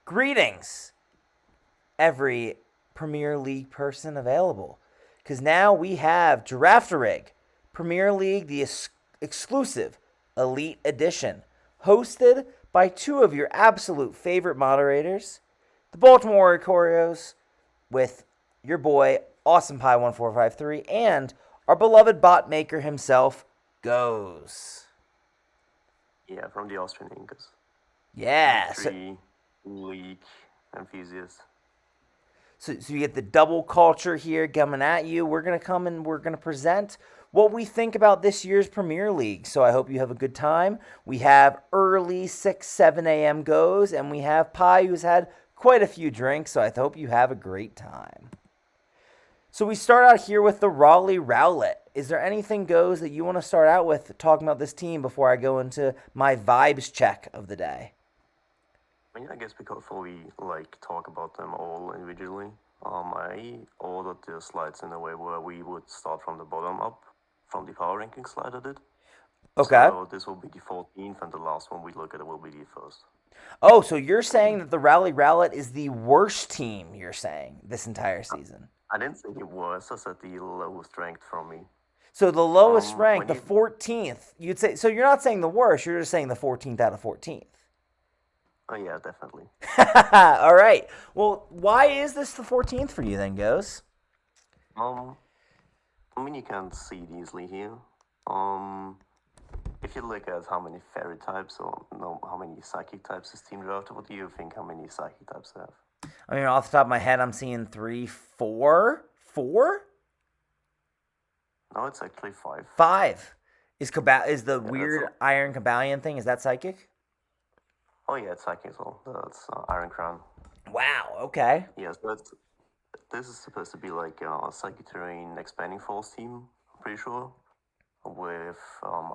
Greetings, every Premier League person available. Because now we have Draftarig, Premier League, the exclusive Elite Edition, hosted by two of your absolute favorite moderators, the Baltimore Orioles, with your boy, Awesome Pie 1453, and our beloved bot maker himself, Goes. Yeah, from the Austrian Incas. Yeah. Three league enthusiasts. So you get the double culture here coming at you. We're going to come and we're going to present what we think about this year's Premier League. So I hope you have a good time. We have early 6, 7 a.m. goes, and we have Pie who's had quite a few drinks. So I hope you have a great time. So we start out here with the Raleigh Rowlet. Is there anything, Goes, that you want to start out with talking about this team before I go into my vibes check of the day? I guess before we talk about them all individually, I ordered the slides in a way where we would start from the bottom up, from the power ranking slide I did. Okay. So this will be the 14th, and the last one we look at will be the first. Oh, so you're saying that the Raleigh Rowlet is the worst team, you're saying, this entire season? I didn't say it was. I said the lowest ranked from me. So the lowest ranked, the 14th, you'd say. So you're not saying the worst, you're just saying the 14th out of 14th. Oh, yeah, definitely. All right. Well, why is this the 14th for you then, Goes? You can't see it easily here. If you look at how many fairy types or no, how many psychic types this team drafted, what do you think how many psychic types they have? I mean, off the top of my head, I'm seeing 3, 4. 4? No, it's actually 5. 5. Is the weird Iron Cabalion thing, is that psychic? Oh, yeah, it's psychic as well. That's Iron Crown. Wow, okay. Yes, this is supposed to be like a Psychic Terrain Expanding Force team, I'm pretty sure. With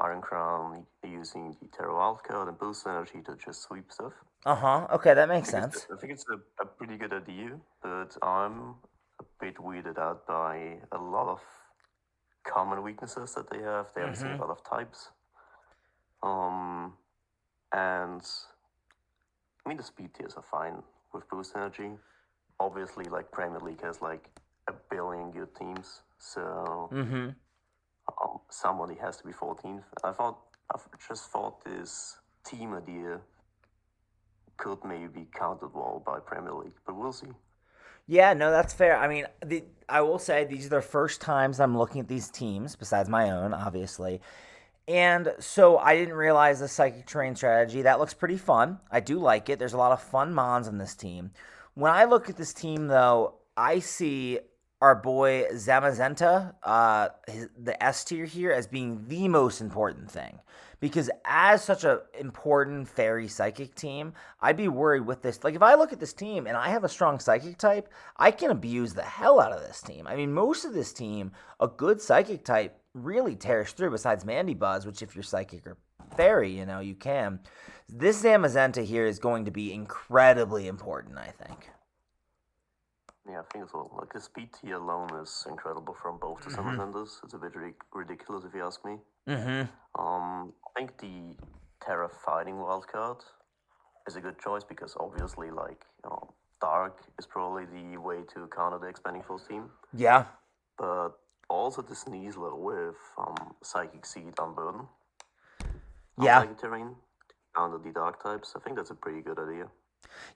Iron Crown using the Terra Wild card and Boost Energy to just sweep stuff. Okay, that makes sense. I think it's a pretty good idea, but I'm a bit weirded out by a lot of common weaknesses that they have. They have seen a lot of types. And the speed tiers are fine with Boost Energy. Obviously, Premier League has a billion good teams, so somebody has to be 14th. I've just thought this team idea could maybe be countered well by Premier League, but we'll see. Yeah, no, that's fair. I mean, I will say these are the first times I'm looking at these teams, besides my own, obviously. And so I didn't realize the Psychic Terrain strategy. That looks pretty fun. I do like it. There's a lot of fun mons on this team. When I look at this team, though, I see our boy Zamazenta, the S tier here, as being the most important thing. Because as such an important fairy psychic team, I'd be worried with this. If I look at this team and I have a strong psychic type, I can abuse the hell out of this team. I mean, most of this team, a good psychic type really tears through, besides Mandibuzz, which if you're psychic or fairy, you can. This Zamazenta here is going to be incredibly important, I think. Yeah, I think so. The speed tier alone is incredible from both the Zamazentas. It's a bit ridiculous if you ask me. I think the Terra Fighting wildcard is a good choice because obviously, Dark is probably the way to counter the Expanding Force team. Yeah. But also the Sneasler with Psychic Seed Unburden. Yeah. Psychic Terrain to counter the Dark types. I think that's a pretty good idea.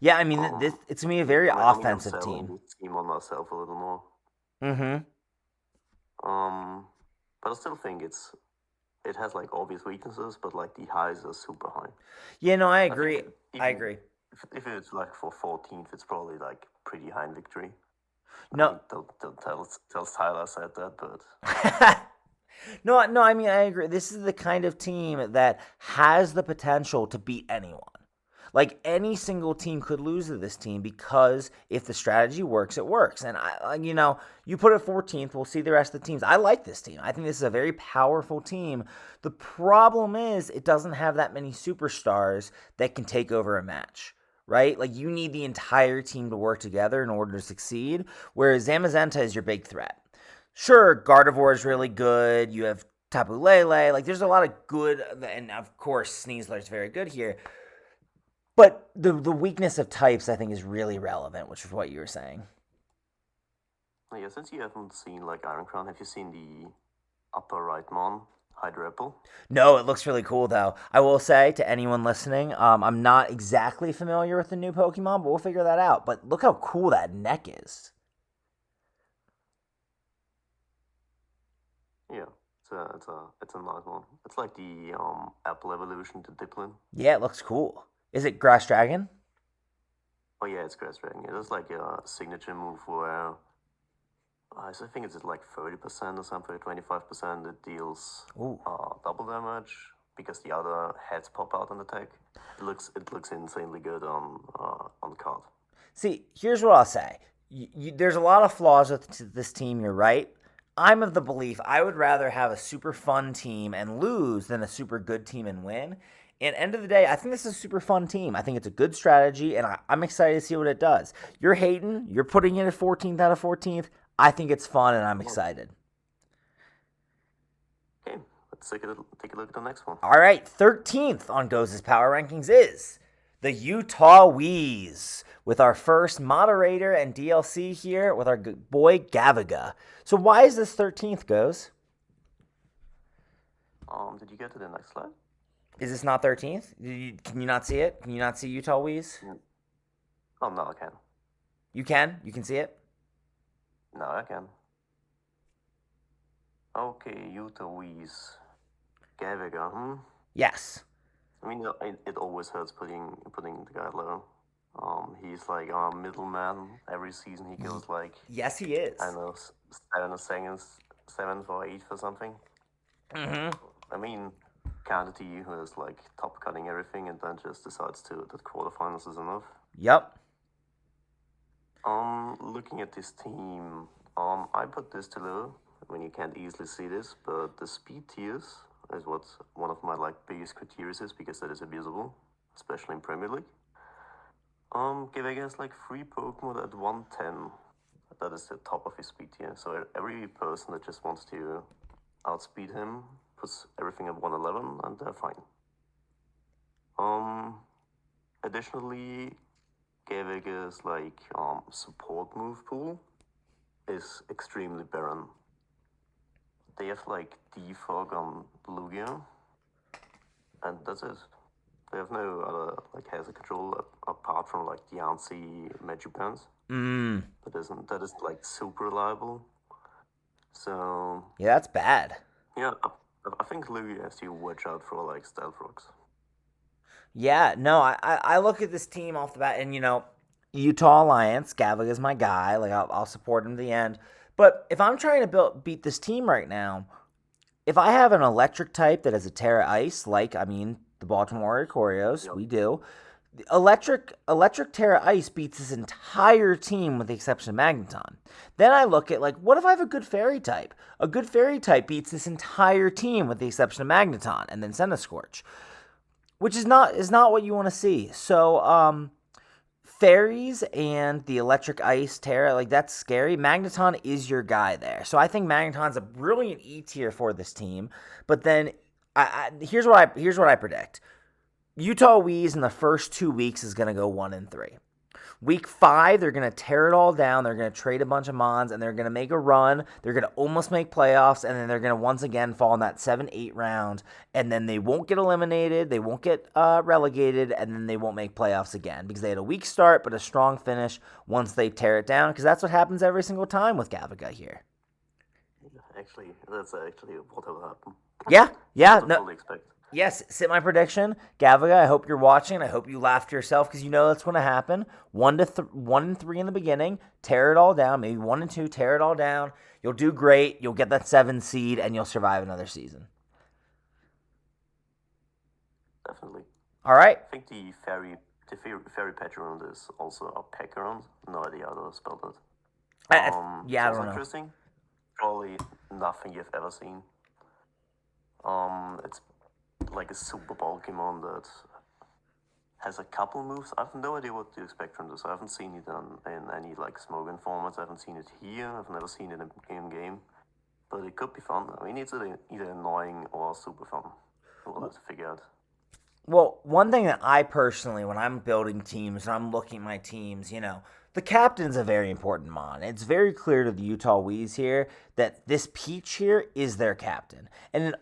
Yeah, I mean, it's going to be a very offensive team. Team on myself a little more. But I still think it has obvious weaknesses, but the highs are super high. Yeah, no, I agree. I agree. If it's for 14th, it's probably pretty high in victory. No, don't tell Tyler I said that, but no. I mean, I agree. This is the kind of team that has the potential to beat anyone. Any single team could lose to this team because if the strategy works, it works. And you put it 14th, we'll see the rest of the teams. I like this team. I think this is a very powerful team. The problem is it doesn't have that many superstars that can take over a match, right? You need the entire team to work together in order to succeed, whereas Zamazenta is your big threat. Sure, Gardevoir is really good. You have Tapu Lele. There's a lot of good, and of course, Sneasler is very good here. But the weakness of types, I think, is really relevant, which is what you were saying. Yeah, since you haven't seen like Iron Crown, have you seen the upper right mon, Hydro Apple? No, it looks really cool though. I will say to anyone listening, I'm not exactly familiar with the new Pokemon, but we'll figure that out. But look how cool that neck is. Yeah, it's a nice one. It's like the Apple evolution to Diplin. Yeah, it looks cool. Is it Grass Dragon? Oh yeah, it's Grass Dragon. It is like a signature move where I think it's at like 30% or something, 25%. It deals Ooh. double damage because the other heads pop out on attack. It looks insanely good on card. See, here's what I'll say. There's a lot of flaws with this team. You're right. I'm of the belief I would rather have a super fun team and lose than a super good team and win. And end of the day, I think this is a super fun team. I think it's a good strategy, and I'm excited to see what it does. You're hating. You're putting it at 14th out of 14th. I think it's fun, and I'm excited. Okay, let's take a look at the next one. All right, 13th on Goes' Power Rankings is the Utah Wheeze, with our first moderator and DLC here with our boy Gavaga. So why is this 13th, Goes? Did you get to the next slide? Is this not 13th? Can you not see it? Can you not see Utah Wheeze? Oh, no, I can. You can? You can see it? No, I can. Okay, Utah Wheeze. Gavaga, Yes. I mean, it always hurts putting the guy low. He's like a middleman. Every season he goes like, Yes, he is. I don't know, seventh or eighth or something. Mm-hmm. I mean, counter to you who is like top cutting everything and then just decides that quarterfinals is enough. Yep. Looking at this team, I put this to low. I mean, you can't easily see this, but the speed tiers is what one of my like biggest criteria is because that is abusable, especially in Premier League. Gavaga has like 3 Pokemon at 110. That is the top of his speed tier. So every person that just wants to outspeed him puts everything at 111 and they're fine. Additionally, Gavaga's like support move pool is extremely barren. They have like Defog on Lugia, and that's it. They have no other like hazard control apart from like the Yancy Magipans. That isn't like super reliable. So yeah, that's bad. Yeah, I think Lugia has to watch out for like Stealth Rocks. Yeah, no, I look at this team off the bat, and Utah Alliance, Gavaga's my guy. Like I'll support him to the end. But if I'm trying to beat this team right now, if I have an electric type that has a Terra Ice, the Baltimore Orioles, Yep. we do. Electric Terra Ice beats this entire team with the exception of Magneton. Then I look at what if I have a good Fairy type? A good Fairy type beats this entire team with the exception of Magneton, and then Scorch, which is not what you want to see. So Fairies and the Electric Ice Terra, that's scary. Magneton is your guy there. So I think Magneton's a brilliant E tier for this team. But then here's what I predict. Utah Wheeze in the first 2 weeks is going to go 1-3. Week 5, they're going to tear it all down. They're going to trade a bunch of Mons, and they're going to make a run. They're going to almost make playoffs, and then they're going to once again fall in that 7-8 round, and then they won't get eliminated. They won't get relegated, and then they won't make playoffs again because they had a weak start but a strong finish once they tear it down, because that's what happens every single time with Gavaga here. Actually, that's actually what will happen. Yeah. No. Fully expect. Yes, sit my prediction. Gavaga, I hope you're watching. I hope you laugh to yourself because you know that's going to happen. 1-3 in the beginning, tear it all down. Maybe 1-2, tear it all down. You'll do great. You'll get that 7 seed, and you'll survive another season. Definitely. All right. I think the fairy patch around is also a peck around. No idea how to spell that. I don't know. Interesting. Probably nothing you've ever seen. It's like a super Pokemon that has a couple moves. I have no idea what to expect from this. I haven't seen it in any like Smogon formats. I haven't seen it here. I've never seen it in game. But it could be fun. I mean, it's either annoying or super fun. We'll have to figure out. Well, one thing that I personally, when I'm building teams and I'm looking at my teams, the captain's a very important mon. It's very clear to the Utah Wees here that this Peach here is their captain. And an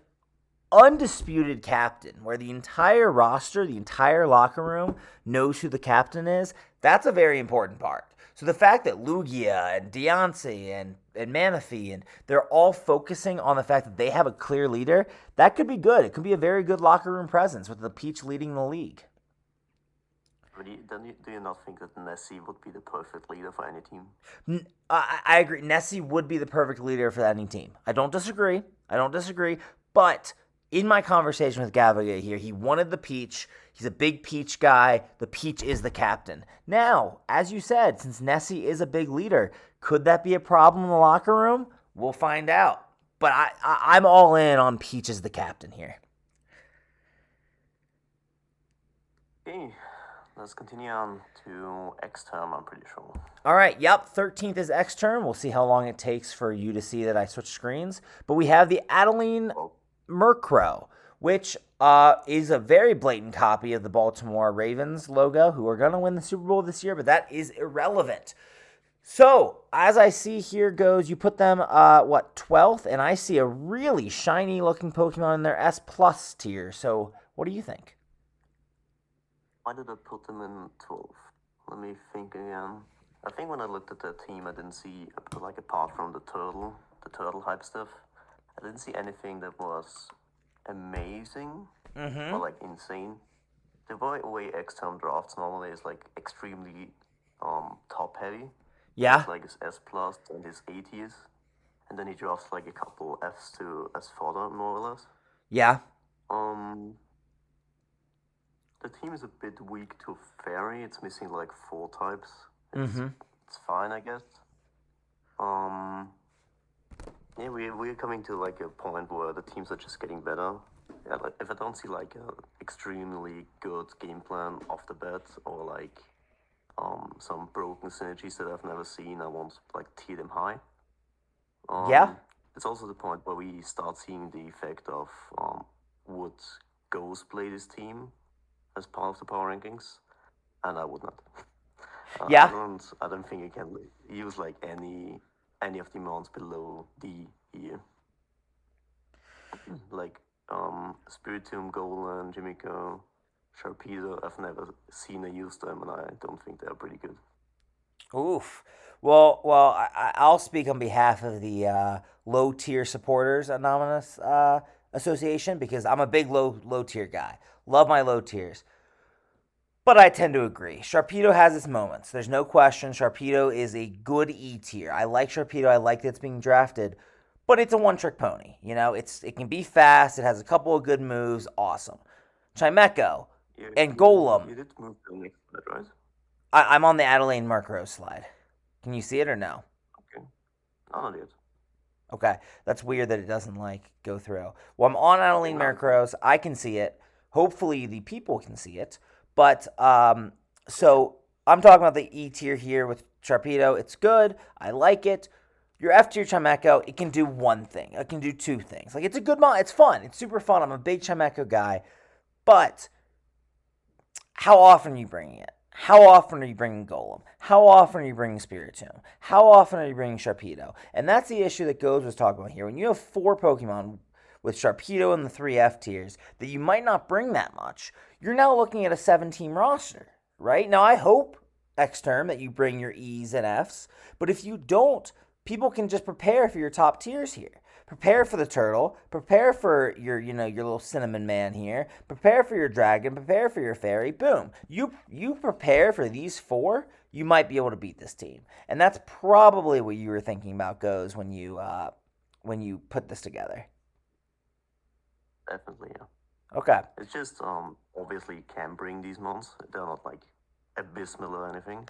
undisputed captain where the entire roster, the entire locker room knows who the captain is, that's a very important part. So the fact that Lugia and Deontay and Manaphy and they're all focusing on the fact that they have a clear leader, that could be good. It could be a very good locker room presence with the Peach leading the league. But do you not think that Nessie would be the perfect leader for any team? I agree. Nessie would be the perfect leader for any team. I don't disagree. But in my conversation with Gaviga here, he wanted the Peach. He's a big Peach guy. The Peach is the captain. Now, as you said, since Nessie is a big leader, could that be a problem in the locker room? We'll find out. But I'm all in on Peach as the captain here. Okay, let's continue on to X-Term, I'm pretty sure. All right, yep, 13th is X-Term. We'll see how long it takes for you to see that I switch screens. But we have the Adeline Murkrow, which is a very blatant copy of the Baltimore Ravens logo, who are going to win the Super Bowl this year, but that is irrelevant. So, as I see here goes, you put them, 12th, and I see a really shiny-looking Pokemon in their S+ tier. So, what do you think? Why did I put them in 12th? Let me think again. I think when I looked at their team, I didn't see, apart from the turtle hype stuff, I didn't see anything that was amazing or insane. The way X-Term drafts normally is extremely top heavy. Yeah. His S+ and his A tiers, and then he drafts a couple Fs to S fodder, more or less. Yeah. The team is a bit weak to Fairy. It's missing 4 types. It's fine, I guess. Yeah, we're coming to a point where the teams are just getting better. Yeah, if I don't see a extremely good game plan off the bat or some broken synergies that I've never seen, I won't tier them high. Yeah. It's also the point where we start seeing the effect of would Ghost play this team as part of the power rankings, and I would not. Yeah. I don't think you can use any of the mons below D here. Spiritomb, Golem, Jimiko, Sharpedo, I've never seen or used them, and I don't think they're pretty good. Oof. Well, I'll speak on behalf of the low tier supporters anonymous association because I'm a big low tier guy. Love my low tiers. But I tend to agree. Sharpedo has its moments. There's no question. Sharpedo is a good E tier. I like Sharpedo. I like that it's being drafted. But it's a one-trick pony. It can be fast. It has a couple of good moves. Awesome. Chimecho and Golem. You did move to the next slide, right? I'm on the Adeline Murkrow slide. Can you see it or no? Okay. Not yet. Okay. That's weird that it doesn't go through. Well, I'm on Adeline Murkrow's. I can see it. Hopefully the people can see it. But, so I'm talking about the E tier here with Sharpedo. It's good. I like it. Your F tier Chimecho, it can do one thing. It can do 2 things. It's a good mod. It's fun. It's super fun. I'm a big Chimecho guy. But how often are you bringing it? How often are you bringing Golem? How often are you bringing Spiritomb? How often are you bringing Sharpedo? And that's the issue that Goes was talking about here. When you have 4 Pokemon with Sharpedo in the 3 F tiers that you might not bring that much, you're now looking at a 7-team roster, right? Now, I hope, X-Term, that you bring your E's and F's, but if you don't, people can just prepare for your top tiers here. Prepare for the turtle, prepare for your little cinnamon man here, prepare for your dragon, prepare for your fairy, boom. You prepare for these 4, you might be able to beat this team. And that's probably what you were thinking about, Goes, when you put this together. Definitely, yeah. Okay. It's just obviously you can bring these mons. They're not abysmal or anything.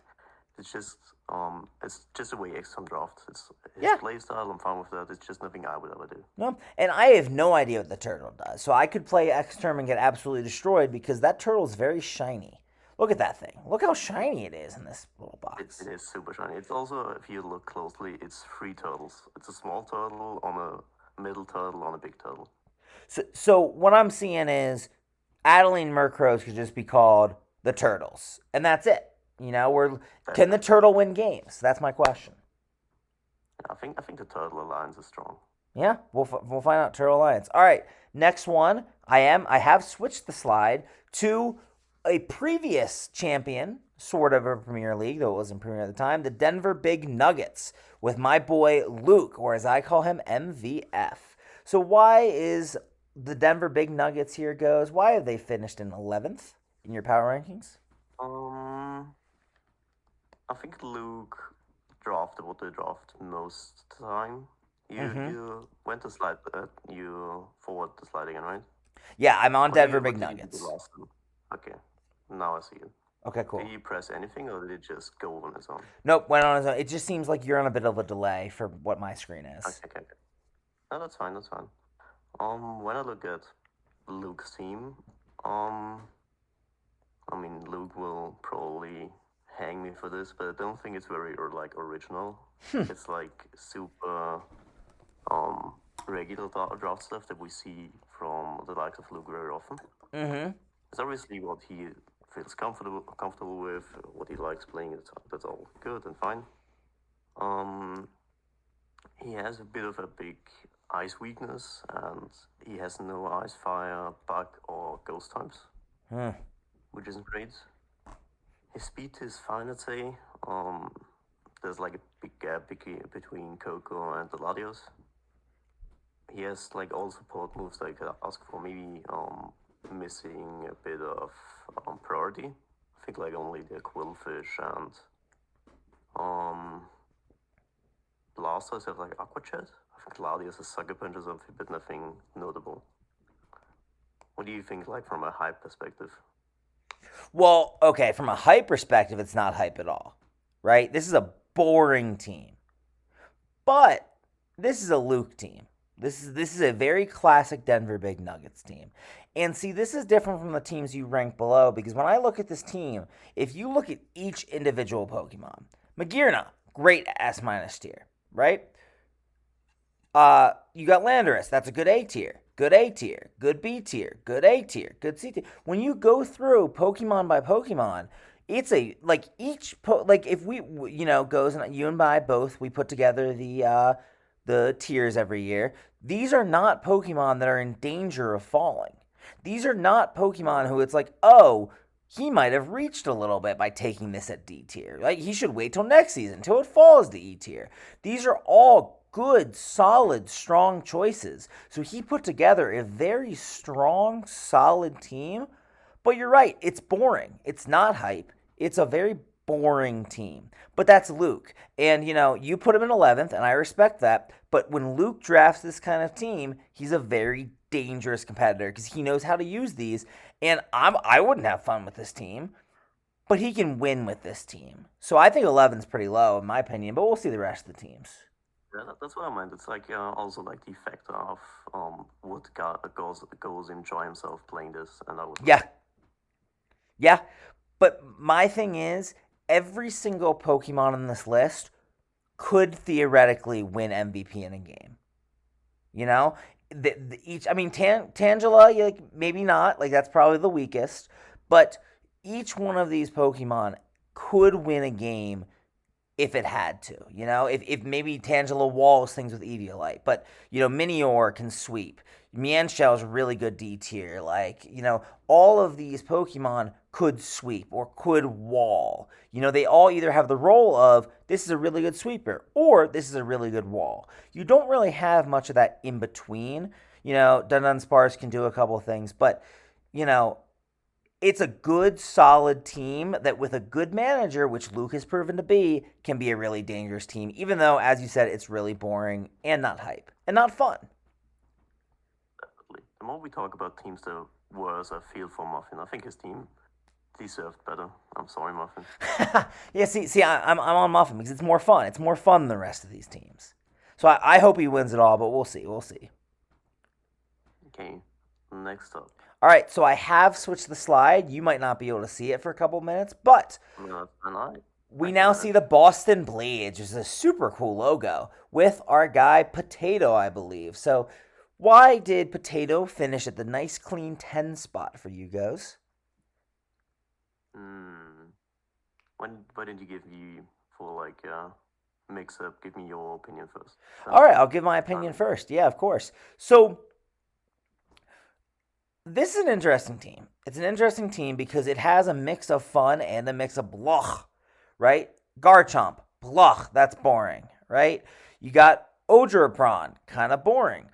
It's just the way X-Term drafts. It's his play style. I'm fine with that. It's just nothing I would ever do. No, and I have no idea what the turtle does. So I could play X-Term and get absolutely destroyed because that turtle is very shiny. Look at that thing. Look how shiny it is in this little box. It is super shiny. It's also, if you look closely, it's 3 turtles. It's a small turtle on a middle turtle on a big turtle. So what I'm seeing is Adeline Murkrows could just be called the Turtles, and that's it. Can the Definitely. turtle win games? That's my question. I think the Turtle Alliance is strong. Yeah, we'll find out. Turtle Alliance. All right, next one. I have switched the slide to a previous champion, sort of a Premier League, though it wasn't Premier at the time. The Denver Big Nuggets with my boy Luke, or as I call him, MVF. So why is the Denver Big Nuggets here goes? Why have they finished in 11th in your power rankings? Um, I think Luke drafted what they draft most time. You Mm-hmm. you went to slide you forward the slide again, right? Yeah, I'm on Denver What Big did you do Nuggets. last time? Okay, now I see it. Okay, Did cool. he press anything or did it just go on its own? Nope, went on his own. It just seems like you're on a bit of a delay for what my screen Okay, is. okay, okay. No, that's fine, that's fine. When I look at Luke's team, um, I mean, Luke will probably hang me for this, but I don't think it's very original. It's like super um regular draft stuff that we see from the likes of Luke very often. Mm-hmm. It's obviously what he feels comfortable with, what he likes playing. That's all good and fine. Um, he has a bit of a big ice weakness, and he has no ice, fire, bug, or ghost types, Hmm. which isn't great. His speed is fine, I'd say. Um, there's like a big gap between Coco and the Latios. He has like all support moves that I could ask for. Maybe missing a bit of priority. I think like only the Quillfish and um Blasters have like Aqua Jet. I think Latios has Sucker Punch or something, but nothing notable. What do you think, like from a hype perspective? Well, okay, from a hype perspective, it's not hype at all, right? This is a boring team, but this is a Luke team. This is a very classic Denver Big Nuggets team. And see, this is different from the teams you rank below because when I look at this team, if you look at each individual Pokemon, Magearna, great S minus tier, right? You got Landorus. That's a good A tier. Good A tier. Good B tier. Good A tier. Good C tier. When you go through Pokemon by Pokemon, it's a like like if we goes and you and I both we put together the tiers every year. These are not Pokemon that are in danger of falling. These are not Pokemon who it's like, oh, he might have reached a little bit by taking this at D tier. Like he should wait till next season until it falls to E tier. These are all good, solid, strong choices. So he put together a very strong, solid team. But you're right, it's boring. It's not hype. It's a very boring team. But that's Luke. And you put him in 11th and I respect that. But when Luke drafts this kind of team, he's a very dangerous competitor because he knows how to use these. And I wouldn't have fun with this team, but he can win with this team. So I think 11's pretty low in my opinion, but we'll see the rest of the teams. Yeah, that's what I meant. It's like also like the factor of would goes enjoy himself playing this, and I would not. Yeah. Yeah. But my thing is, every single Pokemon on this list could theoretically win MVP in a game. You know, each. I mean, Tangela, like maybe not. Like that's probably the weakest. But each one of these Pokemon could win a game if it had to. If maybe Tangela walls things with Eviolite, but Minior can sweep. Mienshell's really good D tier. Like, all of these Pokemon could sweep or could wall. They all either have the role of this is a really good sweeper or this is a really good wall. You don't really have much of that in between. Dunsparce can do a couple of things, but you know, it's a good, solid team that, with a good manager, which Luke has proven to be, can be a really dangerous team. Even though, as you said, it's really boring and not hype and not fun. Definitely. The more we talk about teams, the worse I feel for Muffin. I think his team deserved better. I'm sorry, Muffin. Yeah, see, I'm on Muffin because it's more fun. It's more fun than the rest of these teams. So I hope he wins it all, but we'll see. We'll see. Okay, next up. All right, so I have switched the slide. You might not be able to see it for a couple minutes, but And we now see the Boston Blades, which is a super cool logo with our guy Potato, I believe. So Why did Potato finish at the nice clean 10 spot for you guys? Why didn't you give me for like mix up? Give me your opinion first. All right, I'll give my opinion first. Yeah, of course. So this is an interesting team. It's an interesting team because it has a mix of fun and a mix of blah, right? Garchomp, blah, that's boring, right? You got Ogerapron, kind of boring.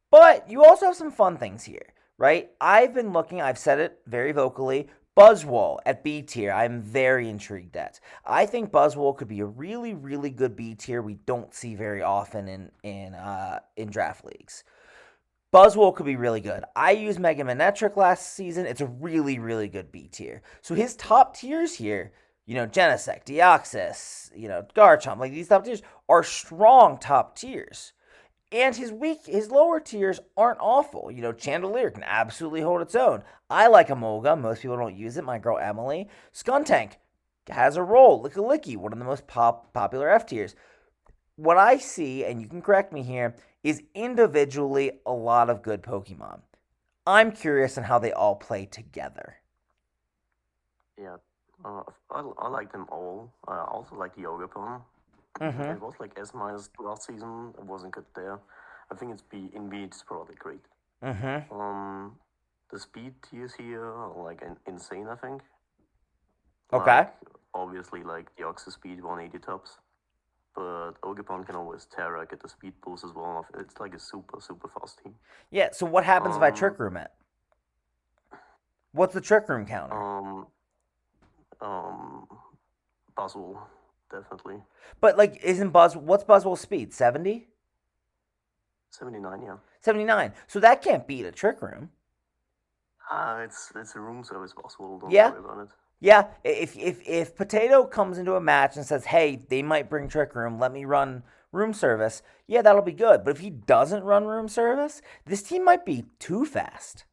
But you also have some fun things here, right? I've said it very vocally. Buzzwole at B tier, I'm very intrigued at. I think Buzzwole could be a really, really good B tier we don't see very often in draft leagues. Buzzwole could be really good. I used Mega Manectric last season. It's a really, really good B tier. So his top tiers here, Genesect, Deoxys, Garchomp, like these top tiers are strong top tiers. And his lower tiers aren't awful. Chandelier can absolutely hold its own. I like Emolga. Most people don't use it. My girl Emily. Skuntank has a role. Licky, one of the most popular F tiers. What I see, and you can correct me here, is individually a lot of good Pokemon. I'm curious on how they all play together. Yeah, I like them all. I also like the Ogerpon. It was like S- last season. It wasn't good there. I think it's probably great. The speed tiers here are like insane. I think. Okay. Like, obviously, like the Oxus speed 180 tops, but Ogerpon can always get the speed boost as well. It's like a super super fast team. Yeah. So what happens if I Trick Room it? What's the Trick Room counter? Buzzwole, definitely. But like, what's Buzzwole's speed? 70? 79, yeah. 79. So that can't beat a Trick Room. It's a room service Buzzwole. Don't Yeah. worry about it. Yeah. If Potato comes into a match and says, "Hey, they might bring Trick Room. Let me run room service." Yeah, that'll be good. But if he doesn't run room service, this team might be too fast.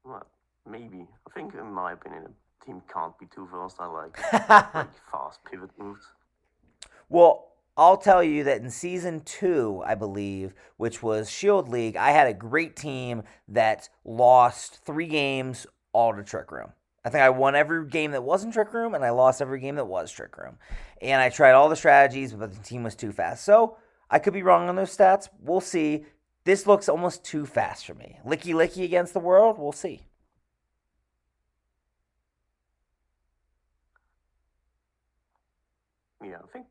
Well, maybe. I think, in my opinion, a team can't be too fast. I like fast pivot moves. Well, I'll tell you that in season 2, I believe, which was Shield League, I had a great team that lost 3 games all to Trick Room. I think I won every game that wasn't Trick Room, and I lost every game that was Trick Room. And I tried all the strategies, but the team was too fast. So I could be wrong on those stats. We'll see. This looks almost too fast for me. Licky against the world? We'll see. Yeah, I think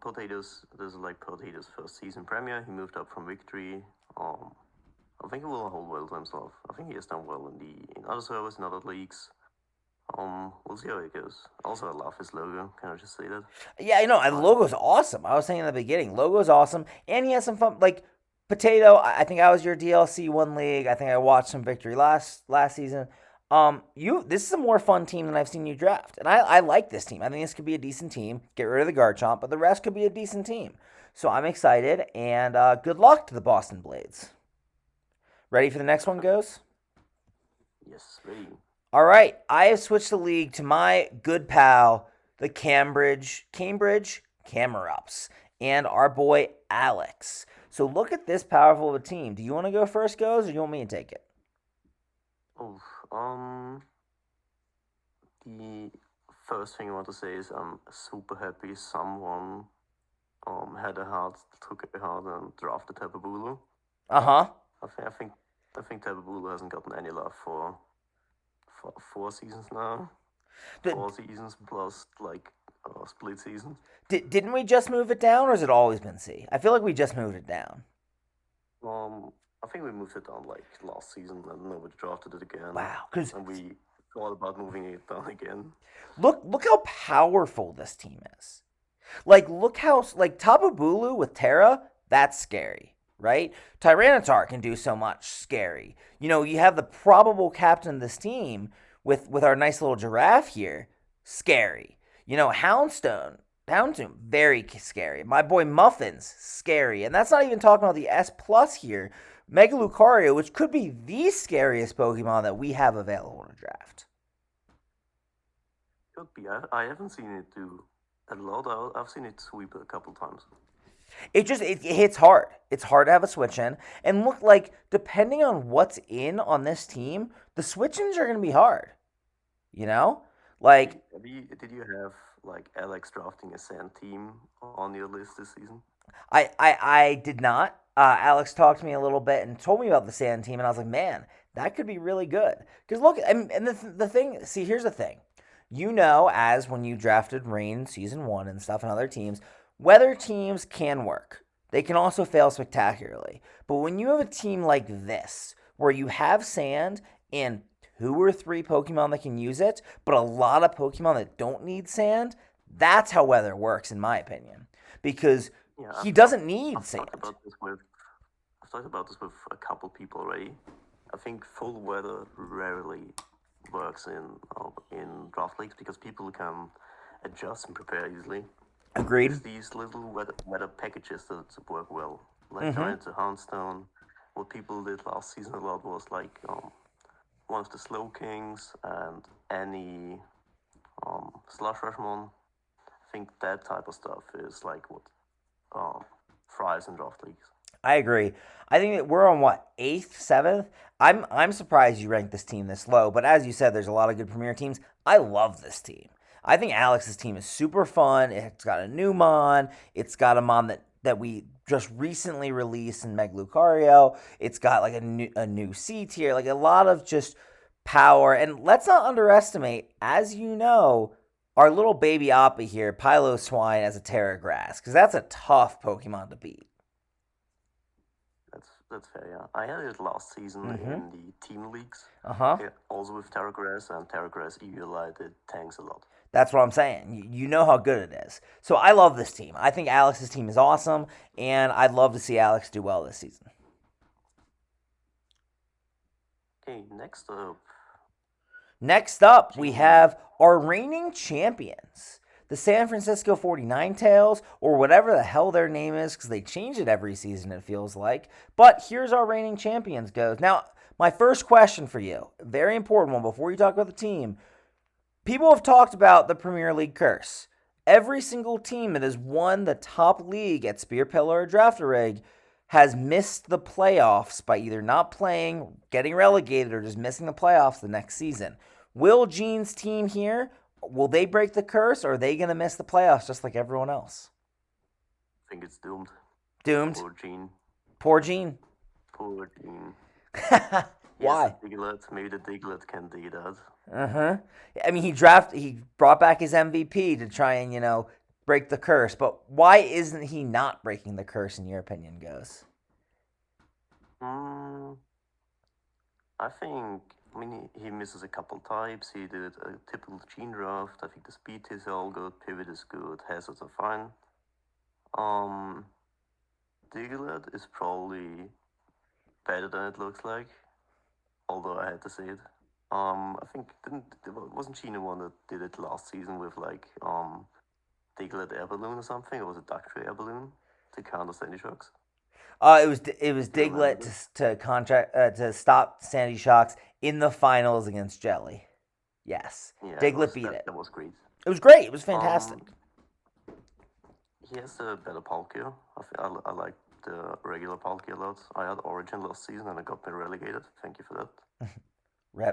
Potatoes. This is like Potatoes' first season premiere. He moved up from Victory. I think he will hold well to himself. I think he has done well in other servers, in other leagues. We'll see how it goes. Also, I love his logo. Can I just say that? Yeah, the logo's awesome. I was saying in the beginning, logo's awesome, and he has some fun. Like Potato, I think I was your DLC one league. I think I watched some Victory last season. This is a more fun team than I've seen you draft, and I like this team. I think this could be a decent team. Get rid of the Garchomp, but the rest could be a decent team. So I'm excited, and good luck to the Boston Blades. Ready for the next one, Goes? Yes, ready. All right, I have switched the league to my good pal, the Cambridge Camerups, and our boy Alex. So look at this powerful of a team. Do you want to go first, Goes, or do you want me to take it? The first thing I want to say is I'm super happy someone took a heart and drafted Tababulu. Uh-huh. I think Tababulu hasn't gotten any love for 4 seasons now. 4 seasons plus split seasons. Didn't we just move it down, or has it always been C? I feel like we just moved it down. I think we moved it down like last season, and nobody drafted it again. Wow, and we thought about moving it down again. Look how powerful this team is. Like, look how Tapu Bulu with Terra, that's scary, right? Tyranitar can do so much, scary. You have the probable captain of this team with our nice little giraffe here, scary. Houndstone, very scary. My boy Muffins, scary. And that's not even talking about the S plus here. Mega Lucario, which could be the scariest Pokemon that we have available to draft. Could be. I haven't seen it do a lot. I've seen it sweep a couple times. It hits hard. It's hard to have a switch in. And look, like, depending on what's in on this team, the switch ins are going to be hard. You know? Like, Did you have like Alex drafting a sand team on your list this season? I did not. Alex talked to me a little bit and told me about the sand team, and I was like, man, that could be really good. Because look, and the thing, see, here's the thing. You know, as when you drafted Rain season 1 and stuff and other teams, weather teams can work. They can also fail spectacularly. But when you have a team like this, where you have sand and 2 or 3 Pokemon that can use it, but a lot of Pokemon that don't need sand, that's how weather works, in my opinion. Because Yeah, he doesn't need I've sand. talked about this with a couple people already. I think full weather rarely works in draft leagues because people can adjust and prepare easily. Agreed. It's these little weather packages that work well, like Giant to Houndstone. What people did last season a lot was like one of the Slow Kings and any Slush Rushmon. I think that type of stuff is like what thrives in draft leagues. I agree. I think that we're on what, 8th, 7th. I'm surprised you ranked this team this low, but as you said, there's a lot of good premier teams. I love this team. I think Alex's team is super fun. It's got a new Mon. It's got a Mon that we just recently released in Meg Lucario. It's got like a new C tier, like a lot of just power. And let's not underestimate, as you know, our little baby Appa here, Piloswine as a Terra Grass, because that's a tough Pokemon to beat. That's fair, yeah. I had it last season in the team leagues. Uh-huh. Also with Terragrass, and Terragrass Eviolite, it tanks a lot. That's what I'm saying. You know how good it is. So I love this team. I think Alex's team is awesome, and I'd love to see Alex do well this season. Okay, next up. Next up, we have our reigning champions, the San Francisco 49 Tails, or whatever the hell their name is, because they change it every season, it feels like. But here's our reigning champions goes. Now, my first question for you, very important one before you talk about the team. People have talked about the Premier League curse. Every single team that has won the top league at Spear Pillar or Draftarig has missed the playoffs by either not playing, getting relegated, or just missing the playoffs the next season. Will Gene's team here, will they break the curse, or are they going to miss the playoffs just like everyone else? I think it's doomed. Doomed? Poor Gene. Poor Gene? Poor Gene. Why? Diglett. Maybe the Diglett can do that. Uh-huh. I mean, he brought back his MVP to try and, break the curse. But why isn't he not breaking the curse, in your opinion, goes? I think, he misses a couple types. He did a typical Gene draft. I think the speed is all good. Pivot is good. Hazards are fine. Diglett is probably better than it looks like. Although I had to say it. I think wasn't Gene the one that did it last season with like Diglett Air Balloon or something, or was it Darkrai Air Balloon to counter Sandy Shocks? It was Diglett to stop Sandy Shocks in the finals against Jelly. Yes, Yeah, Diglett beat it. That was great. It was great. It was fantastic. He has a better Palkia. I like the regular Palkia a lot. I had Origin last season and I got me relegated. Thank you for that. Rep.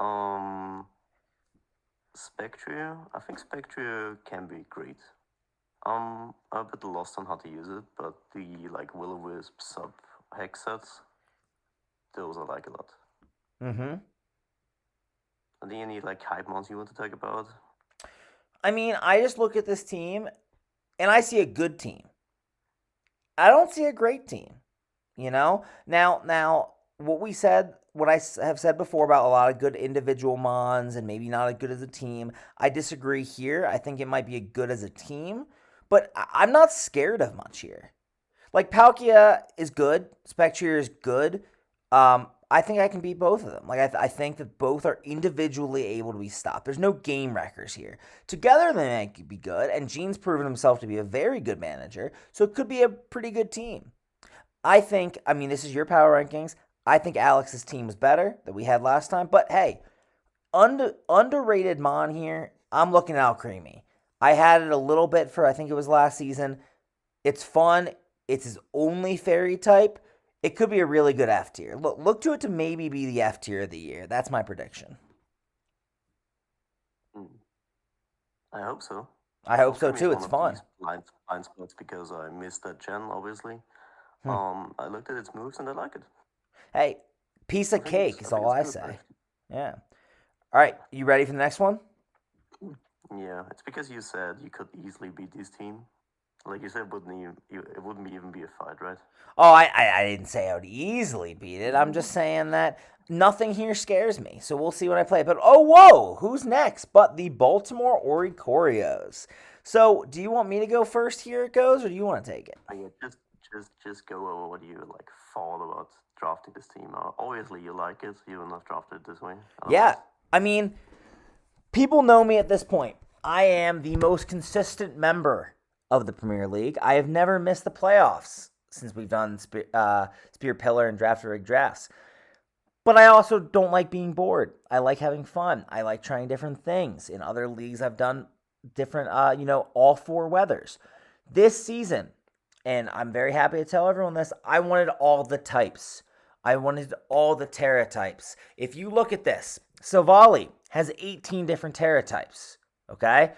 Spectria. I think Spectria can be great. I'm a bit lost on how to use it, but the like Will-O-Wisp sub hex sets, those I like a lot. Mm-hmm. Are there any like hype mons you want to talk about? I mean, I just look at this team and I see a good team. I don't see a great team. Now what I have said before about a lot of good individual mons and maybe not as good as a team, I disagree here. I think it might be good as a team, but I'm not scared of much here. Like, Palkia is good. Spectrier is good. I think I can beat both of them. Like, I think that both are individually able to be stopped. There's no game wreckers here. Together, they might be good, and Gene's proven himself to be a very good manager, so it could be a pretty good team. This is your power rankings. I think Alex's team was better that we had last time, but hey, underrated Mon here, I'm looking at Alcremie. I had it a little bit for, I think it was last season. It's fun. it's his only fairy type, it could be a really good F tier. Look to it to maybe be the F tier of the year. That's my prediction. I hope so. I hope so Maybe too. one It's of fun. these blind spots because I missed that gen, obviously. Hmm. I looked at its moves and I like it. Hey, piece of cake is all I good, say. right? Yeah. All right, you ready for the next one? Yeah, it's because you said you could easily beat this team. Like you said, it wouldn't even be a fight, right? Oh, I didn't say I would easily beat it. I'm just saying that nothing here scares me. So we'll see when I play. But oh, whoa, who's next? But the Baltimore Oricorios. So do you want me to go first here, it goes, or do you want to take it? Yeah, just go over what you like thought about drafting this team. Obviously, you like it. You wouldn't have drafted it this way. Yeah, I mean, people know me at this point. I am the most consistent member of the Premier League. I have never missed the playoffs since we've done Spear Pillar and Draftarig drafts. But I also don't like being bored. I like having fun. I like trying different things. In other leagues, I've done different, all four weathers. This season, and I'm very happy to tell everyone this, I wanted all the types. I wanted all the Terra types. If you look at this, Savali has 18 different Terra types, okay?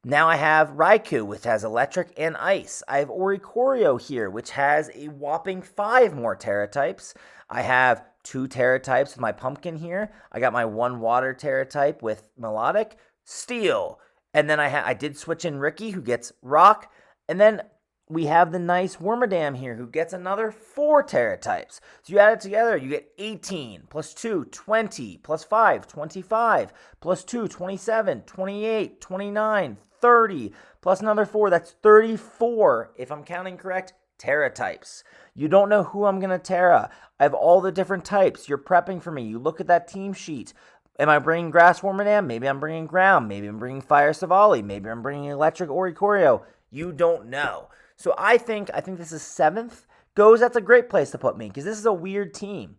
Now I have Raikou, which has electric and ice. I have Oricorio here, which has a whopping 5 more Terra types. I have 2 Terra types with my pumpkin here. I got my 1 water Terra type with melodic, steel. And then I did switch in Ricky, who gets rock. And then we have the nice Wormadam here, who gets another 4 Terra types. So you add it together, you get 18, plus 2, 20, plus 5, 25, plus 2, 27, 28, 29, 30, plus another 4, that's 34, if I'm counting correct, Terra types. You don't know who I'm going to Terra. I have all the different types. You're prepping for me. You look at that team sheet. Am I bringing Grass Wormadam? Maybe I'm bringing Ground. Maybe I'm bringing Fire Savali. Maybe I'm bringing Electric Oricorio. You don't know. So I think this is 7th. Goes, that's a great place to put me because this is a weird team.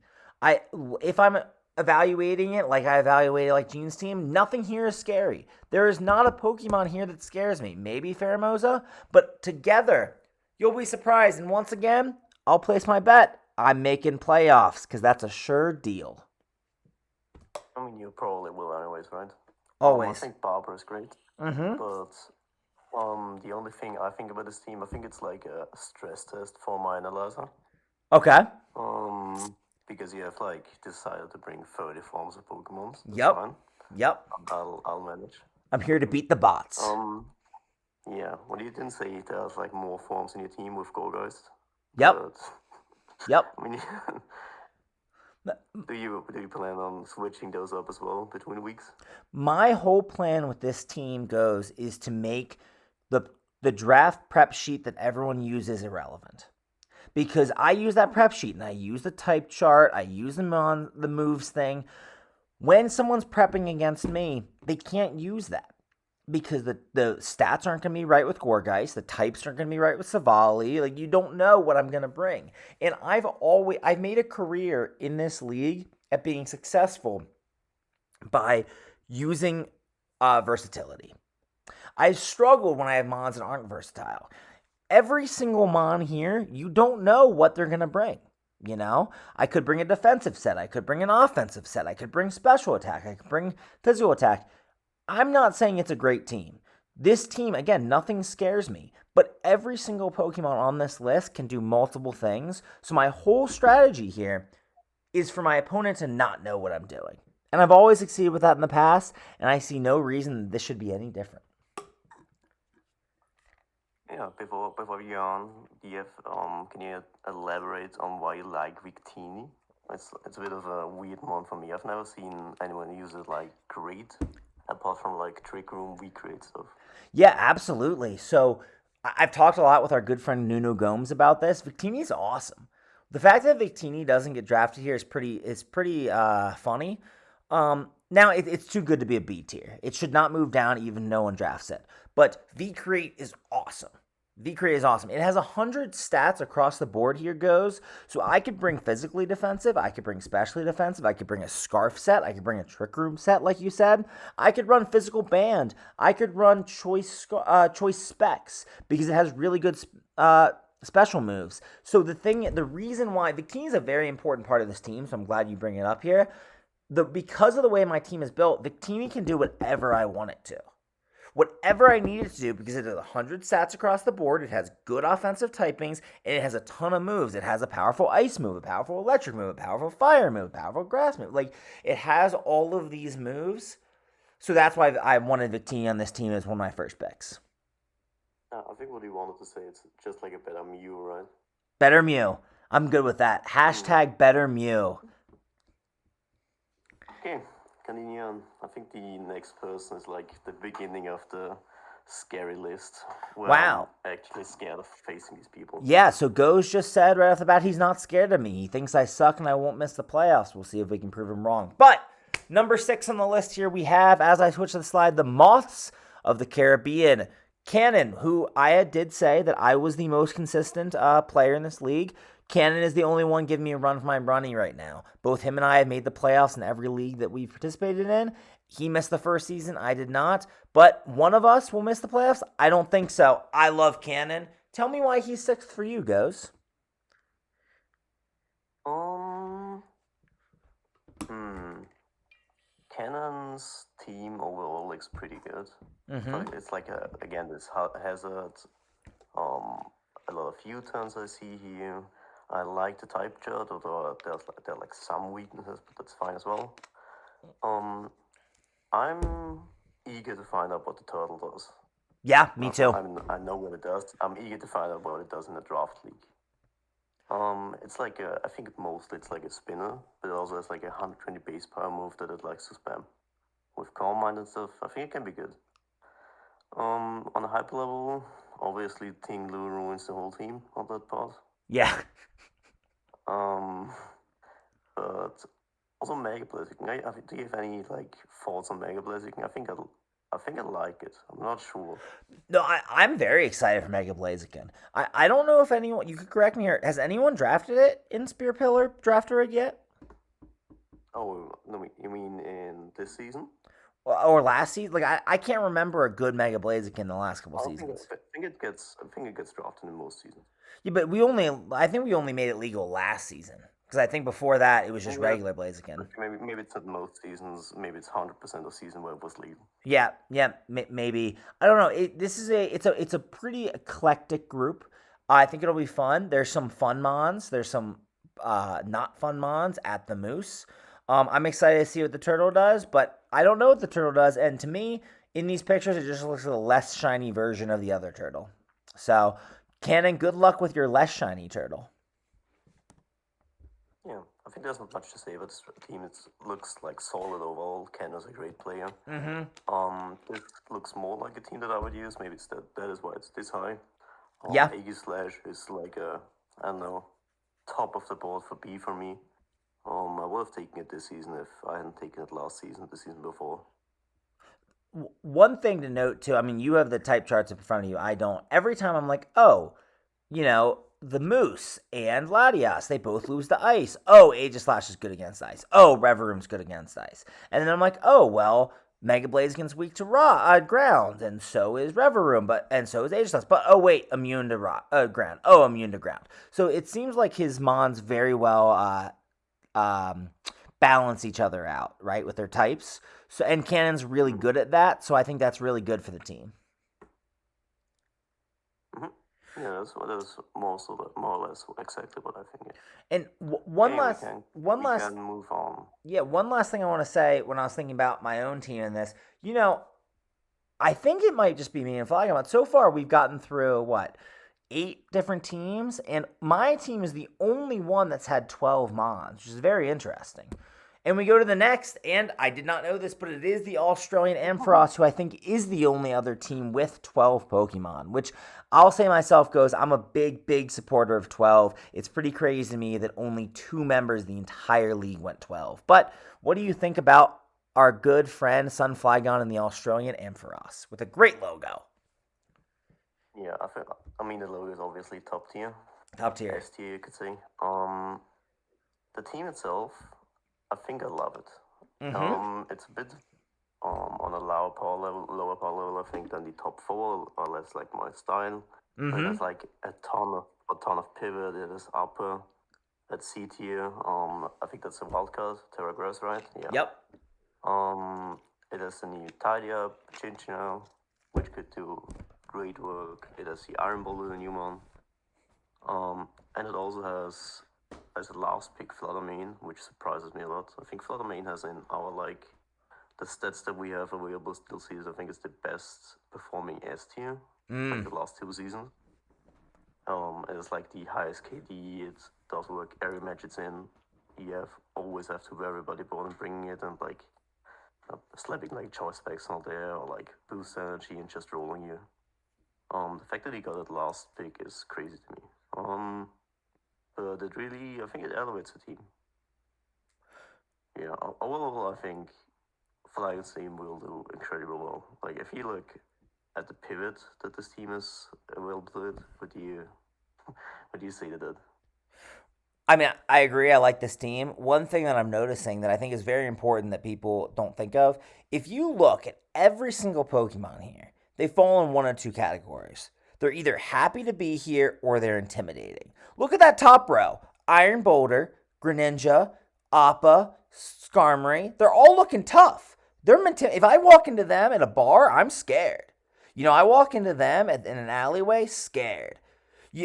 If I'm evaluating it like I evaluated like Gene's team, nothing here is scary. There is not a Pokemon here that scares me. Maybe Pheromosa, but together, you'll be surprised. And once again, I'll place my bet. I'm making playoffs because that's a sure deal. I mean, you probably will anyways, right? Always. I think Barbara is great. Mm-hmm. But the only thing I think about this team, I think it's like a stress test for my analyzer. Okay. Because you have like decided to bring 30 forms of Pokemon. Yep. Fine. Yep. I'll manage. I'm here to beat the bots. Yeah. Well, you didn't say there's like more forms in your team with Gorgeist. Yep. But, Yep. I mean, do you plan on switching those up as well between weeks? My whole plan with this team is to make the draft prep sheet that everyone uses irrelevant. Because I use that prep sheet and I use the type chart, I use them on the moves thing. When someone's prepping against me, they can't use that. Because the stats aren't going to be right with Gorgeist, the types aren't going to be right with Savali. Like, you don't know what I'm going to bring. And I've made a career in this league at being successful by using versatility. I've struggled when I have mons that aren't versatile. Every single mon here, you don't know what they're going to bring. You know, I could bring a defensive set. I could bring an offensive set. I could bring special attack. I could bring physical attack. I'm not saying it's a great team. This team, again, nothing scares me. But every single Pokemon on this list can do multiple things. So my whole strategy here is for my opponent to not know what I'm doing. And I've always succeeded with that in the past, and I see no reason this should be any different. Yeah, before we go on, can you elaborate on why you like Victini? It's a bit of a weird one for me. I've never seen anyone use it like great, apart from like Trick Room, Recreate stuff. Yeah, absolutely. So I've talked a lot with our good friend Nuno Gomes about this. Victini is awesome. The fact that Victini doesn't get drafted here is pretty funny. Now it's too good to be a B tier. It should not move down even no one drafts it. But V-Create is awesome. V-Create is awesome. It has 100 stats across the board here goes. So I could bring physically defensive. I could bring specially defensive. I could bring a scarf set. I could bring a trick room set like you said. I could run physical band. I could run choice specs because it has really good special moves. So the reason why Victini is a very important part of this team, so I'm glad you bring it up here. Because of the way my team is built, Victini can do whatever I want it to. Whatever I need it to do, because it has 100 stats across the board, it has good offensive typings, and it has a ton of moves. It has a powerful ice move, a powerful electric move, a powerful fire move, a powerful grass move. Like, it has all of these moves. So that's why I wanted Victini on this team as one of my first picks. I think what you wanted to say, it's just like a better Mew, right? Better Mew. I'm good with that. Hashtag better Mew. Okay, continue on. I think the next person is like the beginning of the scary list. Wow. I'm actually scared of facing these people. Yeah, so Goes just said right off the bat he's not scared of me. He thinks I suck and I won't miss the playoffs. We'll see if we can prove him wrong. But number 6 on the list here we have, as I switch to the slide, the Moths of the Caribbean. Cannon, who I did say that I was the most consistent player in this league. Cannon is the only one giving me a run for my money right now. Both him and I have made the playoffs in every league that we've participated in. He missed the first season. I did not. But one of us will miss the playoffs? I don't think so. I love Cannon. Tell me why he's 6th for you, Goes. Cannon's team overall looks pretty good. Mm-hmm. It's like again this hazard, a lot of U-turns I see here. I like the type chart, although there are like some weaknesses, but that's fine as well. I'm eager to find out what the turtle does. Yeah, me too. I know what it does. I'm eager to find out what it does in the draft league. It's like I think mostly it's like a spinner, but it also has like a 120 base power move that it likes to spam with Calm Mind and stuff. I think it can be good. On a hyper level, obviously Ting Lu ruins the whole team on that part. Yeah. But also Mega Blaziken. Do you have any like thoughts on Mega Blaziken? I think I like it. I'm not sure. No, I'm very excited for Mega Blaziken. I don't know if anyone, you could correct me here, has anyone drafted it in Spear Pillar Draftarig yet? Oh, no, you mean in this season? Or last season? Like, I can't remember a good Mega Blaziken in the last couple seasons. I think it gets drafted in most seasons. Yeah, but I think we only made it legal last season. Because I think before that, it was just regular Blaziken. Maybe it's not most seasons. Maybe it's 100% of season where it was legal. Yeah, maybe. I don't know. It's a pretty eclectic group. I think it'll be fun. There's some fun mons. There's some not fun mons at the Moose. I'm excited to see what the turtle does, but I don't know what the turtle does. And to me, in these pictures, it just looks like a less shiny version of the other turtle. So, Cannon, good luck with your less shiny turtle. Yeah, I think there's not much to say about this team. It looks like solid overall. Cannon's a great player. Mm-hmm. This looks more like a team that I would use. Maybe that is why it's this high. Yeah. Aegislash is like I don't know, top of the board for B for me. I would have taken it this season if I hadn't taken it the season before. One thing to note too, I mean, you have the type charts in front of you. I don't. Every time I'm like, oh, the Moose and Latias, they both lose to ice. Oh, Aegislash is good against ice. Oh, Reveroom's good against ice. And then I'm like, oh, well, Mega Blaziken's weak to ground, and so is Reveroom, and so is Aegislash. But oh wait, immune to ground. Oh, immune to ground. So it seems like his mons very well balance each other out, right, with their types. So and Cannon's really good at that. So I think that's really good for the team. Yeah, that's more or less exactly what I think. And one last can move on. Yeah, one last thing I want to say when I was thinking about my own team in this, I think it might just be me and Flagmont. So far, we've gotten through 8 different teams, and my team is the only one that's had 12 mons, which is very interesting. And we go to the next, and I did not know this, but it is the Australian Ampharos, who I think is the only other team with 12 Pokemon, which I'll say myself I'm a big, big supporter of 12. It's pretty crazy to me that only 2 members of the entire league went 12. But what do you think about our good friend Sunflygon and the Australian Ampharos with a great logo? Yeah, I mean the logo is obviously top tier. Top tier. S tier, you could say. The team itself, I think I love it. Mm-hmm. It's a bit on a lower power level, I think, than the top 4, or less like my style. Mm-hmm. But there's like a ton a ton of pivot. It is upper. That's C tier. I think that's a wild card. Terra Grass, right? Yeah. Yep. It has a new tidy up, Chinchino, which could do great work. It has the Iron Boulder, the new one. And it also has, as a last pick, Fluttermane, which surprises me a lot. I think Fluttermane has in our, like, the stats that we have available still sees, I think it's the best performing S tier, like the last 2 seasons. It's like the highest KD, it does work every match it's in. You always have to worry about the ball and bringing it and like slapping like choice specs on there or like boost energy and just rolling you. The fact that he got it last pick is crazy to me. But it really, I think it elevates the team. Yeah, overall, I think Flying's team will do incredibly well. Like, if you look at the pivot that this team is available to it, what do you say to that? I mean, I agree. I like this team. One thing that I'm noticing that I think is very important that people don't think of, if you look at every single Pokemon here, they fall in one or two categories. They're either happy to be here or they're intimidating. Look at that top row. Iron Boulder, Greninja, Appa, Skarmory. They're all looking tough. If I walk into them at a bar, I'm scared. I walk into them in an alleyway, scared.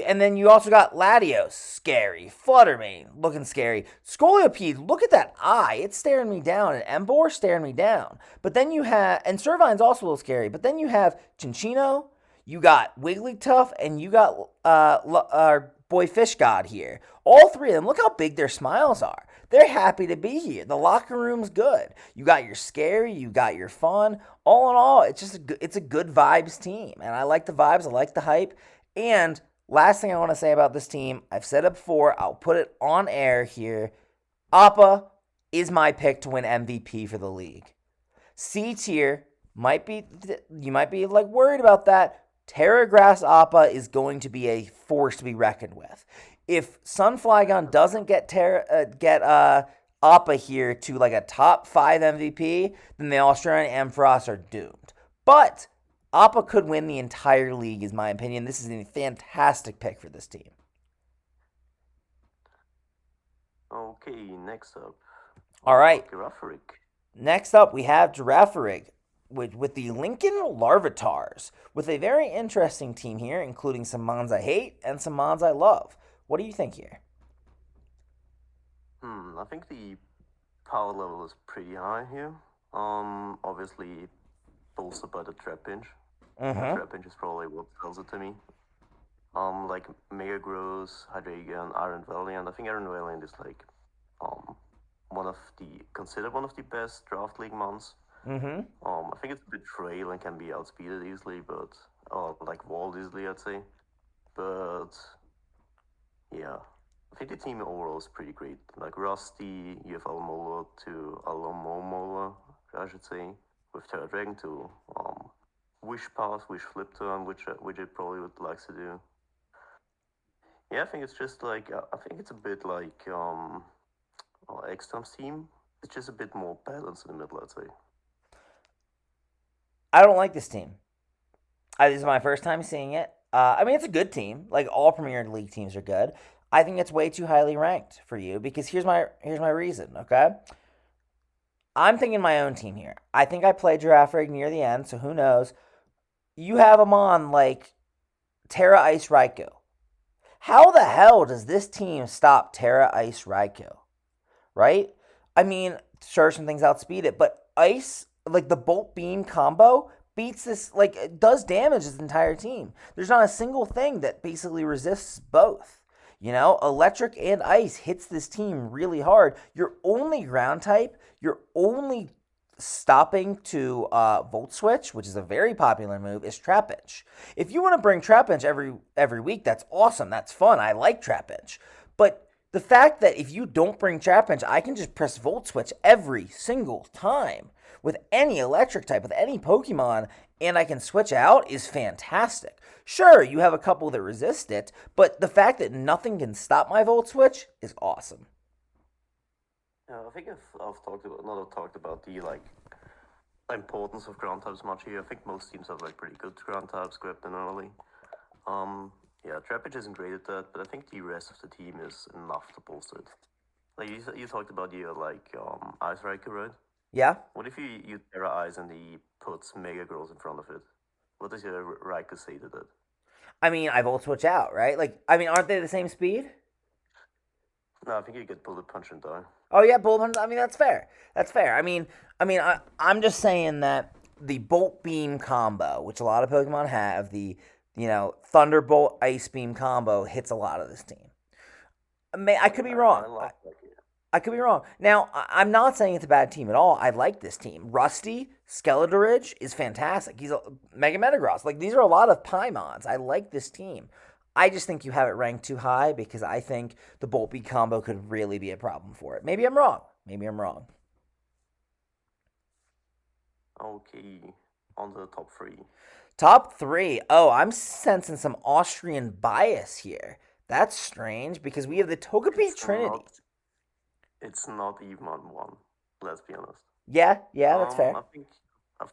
And then you also got Latios, scary. Fluttermane, looking scary. Scolipede, look at that eye. It's staring me down. And Emboar staring me down. But then you have, and Servine's also a little scary. But then you have Chinchino, you got Wigglytuff, and you got our boy Fish God here. All three of them, look how big their smiles are. They're happy to be here. The locker room's good. You got your scary, you got your fun. All in all, it's a good vibes team. And I like the vibes, I like the hype. And last thing I want to say about this team, I've said it before, I'll put it on air here. Appa is my pick to win MVP for the league. C tier, you might be like worried about that. Terra Grass Appa is going to be a force to be reckoned with. If Sunflygon doesn't get Appa here to like a top 5 MVP, then the Australian Ampharos are doomed. But Appa could win the entire league, is my opinion. This is a fantastic pick for this team. Okay, next up. All right. Draftarig. Next up, we have Draftarig with the Lincoln Larvatars, with a very interesting team here, including some Mons I hate and some Mons I love. What do you think here? I think the power level is pretty high here. Obviously bolstered by the Trapinch. Trapinch is probably what sells it to me. Like Mega Gross, Hydreigon, Iron Valiant. I think Iron Valiant is like considered one of the best draft league mons. I think it's a bit frail and can be outspeeded easily, but like walled easily, I'd say. But yeah, I think the team overall is pretty great. Like Rusty, you have Alomola to Alomomola, I should say, with Terra Dragon to Wish Pass, Wish Flip Turn, which it probably would like to do. Yeah, I think it's just like I think it's a bit like X-Tom's team. It's just a bit more balanced in the middle, I'd say. I don't like this team. This is my first time seeing it. I mean, it's a good team. Like all Premier League teams are good. I think it's way too highly ranked for you because here's my reason. Okay, I'm thinking my own team here. I think I played Draftarig near the end, so who knows? You have them on like Terra Ice Raikou. How the hell does this team stop Terra Ice Raikou? Right? I mean, sure, some things outspeed it, but Ice, like the Bolt Beam combo, beats this, like, it does damage this entire team. There's not a single thing that basically resists both. Electric and Ice hits this team really hard. Your only ground type, your only stopping to Volt Switch, which is a very popular move, is Trapinch. If you want to bring Trapinch every week, that's awesome. That's fun. I like Trapinch. But the fact that if you don't bring Trapinch, I can just press Volt Switch every single time with any electric type, with any Pokemon, and I can switch out is fantastic. Sure, you have a couple that resist it, but the fact that nothing can stop my Volt Switch is awesome. Yeah, I think I've talked about the importance of ground types much here. I think most teams have like pretty good ground types grabbed in early. Yeah, Draftarig isn't great at that, but I think the rest of the team is enough to bolster it. Like you talked about your Ice Riker, right? Yeah. What if you Terra Ice and he puts Mega Girls in front of it? What does your Riker say to that? I mean, I volt switch out, right? Like, I mean, aren't they the same speed? No, I think you get Bullet Punch and die. Oh yeah, bullet punch. I mean, that's fair. That's fair. I'm just saying that the bolt beam combo, which a lot of Pokemon have, the Thunderbolt Ice Beam combo hits a lot of this team. I could be wrong. I love that. I could be wrong. Now, I'm not saying it's a bad team at all. I like this team. Rusty, Skeletorage is fantastic. He's a Mega Metagross. Like, these are a lot of Paimons. I like this team. I just think you have it ranked too high because I think the Bolt Beat combo could really be a problem for it. Maybe I'm wrong. Okay, on to the top three. Top three. Oh, I'm sensing some Austrian bias here. That's strange because we have the Togepi Trinity. It's not even on one. Let's be honest. Yeah, that's fair. I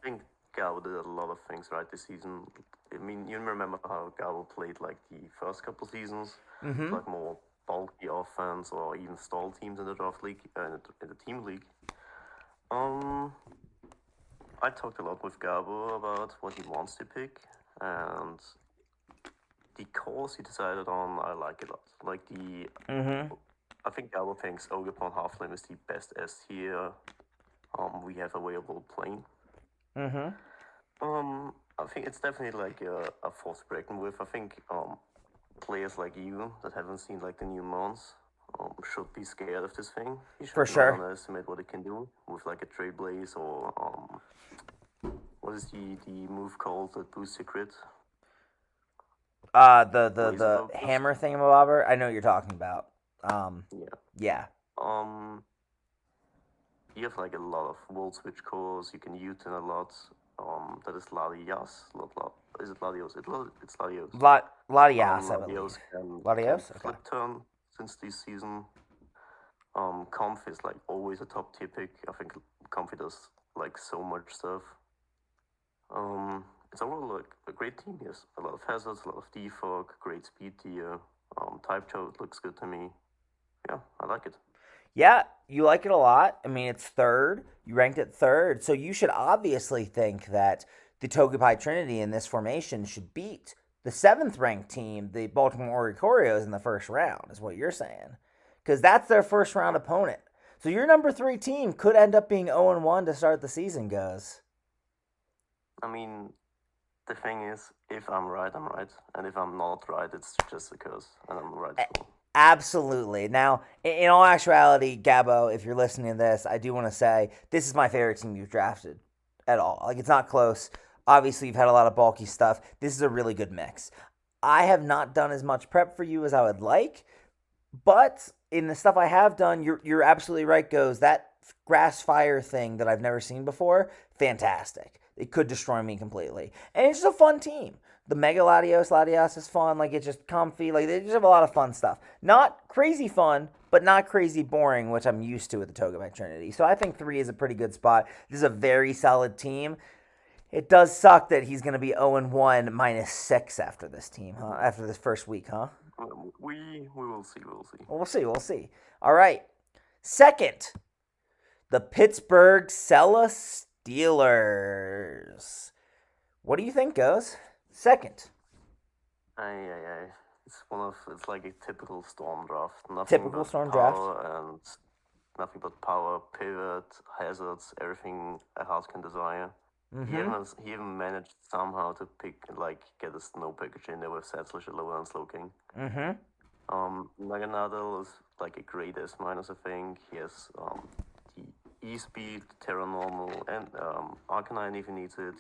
think Gabo did a lot of things right this season. I mean, you remember how Gabo played like the first couple seasons, like more bulky offense or even stall teams in the draft league, in the team league. I talked a lot with Gabo about what he wants to pick, and the course he decided on, I like a lot. Like I think Gabo thinks Ogerpon Half-Limb is the best S tier we have available playing. I think it's definitely like a force to break with. I think players like you that haven't seen like the new mons should be scared of this thing. You should For sure. underestimate what it can do with like a Trailblaze or what is the move called that boosts your crit? The hammer thingamabobber. I know what you're talking about. Yeah. You have like a lot of Volt Switch cores. You can use them a lot. That is Latias. Is it Latios? It's Latios. Latias, I believe. Latios Latios? can flip turn since this season. Comf is like always a top tier pick. I think Comfy does like so much stuff. It's overall like a great team. Yes, a lot of hazards, a lot of defog, great speed tier. Type chart looks good to me. Yeah, I like it. Yeah, you like it a lot. I mean, it's third. You ranked it third. So you should obviously think that the Togepi Trinity in this formation should beat the 7th ranked team, the Baltimore Oricorios, in the first round, is what you're saying. Because that's their first round opponent. So your number 3 team could end up being 0-1 to start the season, goes. I mean, the thing is, if I'm right, I'm right. And if I'm not right, it's just a curse. And I'm right as well. Absolutely. Now, in all actuality, Gabo, if you're listening to this, I do want to say this is my favorite team you've drafted at all. Like, it's not close. Obviously, you've had a lot of bulky stuff. This is a really good mix. I have not done as much prep for you as I would like, but in the stuff I have done, you're absolutely right, goes. That grass fire thing that I've never seen before, fantastic. It could destroy me completely. And it's just a fun team. The Mega Latios is fun. Like, it's just comfy. Like, they just have a lot of fun stuff. Not crazy fun, but not crazy boring, which I'm used to with the Togepi Trinity. So I think 3 is a pretty good spot. This is a very solid team. It does suck that he's going to be 0-1 -6 after this team, huh? After this first week, huh? We will see. We'll see. All right. Second, the Pittsburgh Cella Steelers. What do you think, goes? Second. It's like a typical Storm draft. Typical Storm draft. And nothing but power, pivot, hazards, everything a house can desire. He even managed somehow to get a snow package in there with Satslash, Lower, and Slowking. Naganadel is like a great S-, I think. He has the E-Speed, Terra Normal, and Arcanine if he needs it.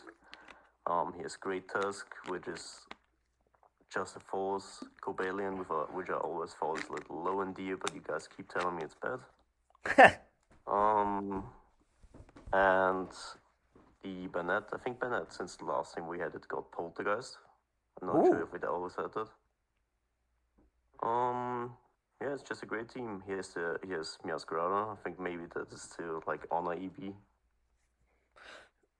He has Great Tusk, which is just a Force. Cobalion, which I always thought is a little low in D, but you guys keep telling me it's bad. And the Bennett, I think Bennett, since the last time we had it, got Poltergeist. I'm not sure if it always had that. Yeah, it's just a great team. He has Miasgrana. I think maybe that is to honor EB.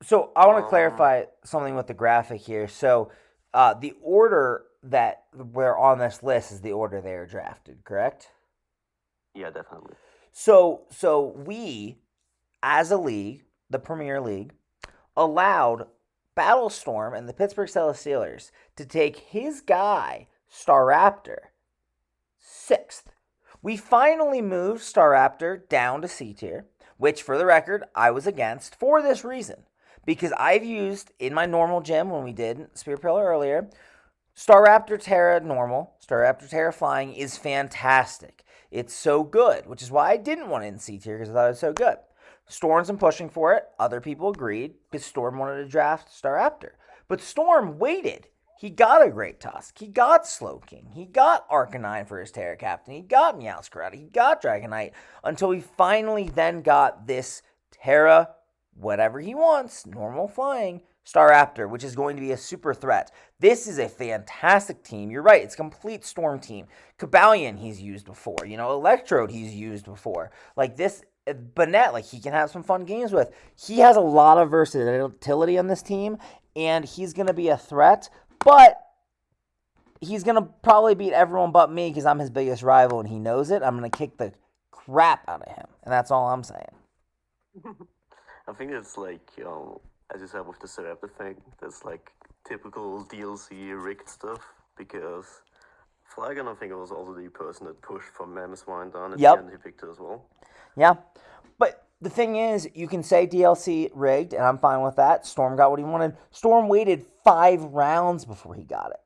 So I want to clarify something with the graphic here. So the order that were on this list is the order they were drafted, correct? Yeah, definitely. So we, as a league, the Premier League, allowed Battlestorm and the Pittsburgh Steelers to take his guy, Staraptor, 6th. We finally moved Staraptor down to C tier, which, for the record, I was against for this reason. Because I've used, in my normal gym, when we did Spear Pillar earlier, Staraptor Terra normal, Staraptor Terra flying is fantastic. It's so good, which is why I didn't want it in C tier, because I thought it was so good. Storm's been pushing for it. Other people agreed, because Storm wanted to draft Staraptor. But Storm waited. He got a Great Tusk. He got Slowking. He got Arcanine for his Terra Captain. He got Meowscarada. He got Dragonite. Until he finally then got this Terra, whatever he wants, normal flying, Staraptor, which is going to be a super threat. This is a fantastic team. You're right. It's a complete Storm team. Cobalion he's used before. Electrode he's used before. Like this, Banette, like he can have some fun games with. He has a lot of versatility on this team, and he's going to be a threat. But he's going to probably beat everyone but me because I'm his biggest rival and he knows it. I'm going to kick the crap out of him. And that's all I'm saying. I think it's like, as you said with the Seraptor thing, that's like typical DLC rigged stuff because Flagon, I think, was also the person that pushed for Mammothwine down at the end. He picked it as well. Yeah. But the thing is, you can say DLC rigged, and I'm fine with that. Storm got what he wanted. Storm waited 5 rounds before he got it.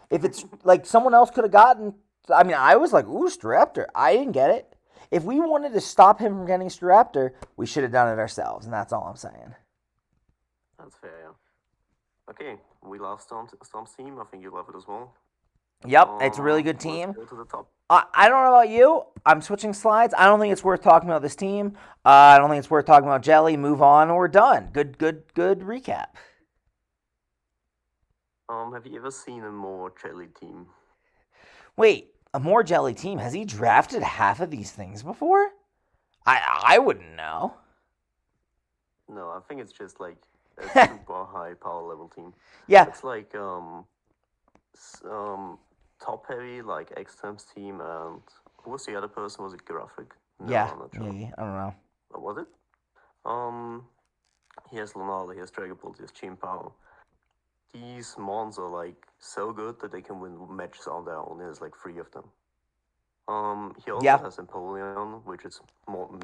If it's like someone else could have gotten, I was like, ooh, Staraptor. I didn't get it. If we wanted to stop him from getting Staraptor, we should have done it ourselves, and that's all I'm saying. That's fair, yeah. Okay, we love Storm's team. I think you love it as well. Yep, it's a really good team. Let's go to the top. I don't know about you. I'm switching slides. I don't think it's worth talking about this team. I don't think it's worth talking about Jelly. Move on, or we're done. Good recap. Have you ever seen a more Jelly team? Wait, a more Jelly team? Has he drafted half of these things before? I wouldn't know. No, I think it's just like a super high power level team. Yeah. It's like top heavy, like X-Times team, and who was the other person? Was it Graphic? No, yeah. I'm not sure. Maybe. I don't know. What was it? He has Lunala, he has Dragapult, he has Chimpow. These mons are like so good that they can win matches on their own. There's like 3 of them. He also has Empoleon, which is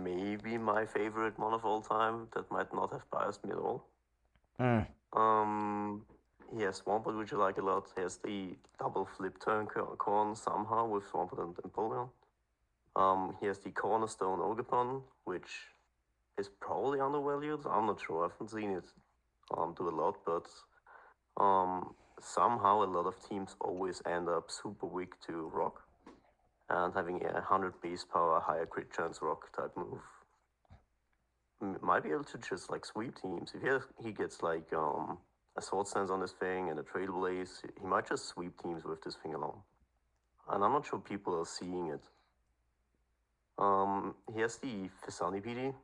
maybe my favorite mon of all time. That might not have biased me at all. He has Swampert, which I like a lot. He has the double flip turn corn somehow with Swampert and Empoleon. He has the Cornerstone Ogapon, which is probably undervalued. I'm not sure. I haven't seen it do a lot, but somehow a lot of teams always end up super weak to Rock. And having a 100 base power, higher crit chance Rock type move might be able to just like sweep teams. If he gets like a Sword Stance on this thing and a Trailblaze, he might just sweep teams with this thing alone. And I'm not sure people are seeing it. He has the Fisani PD,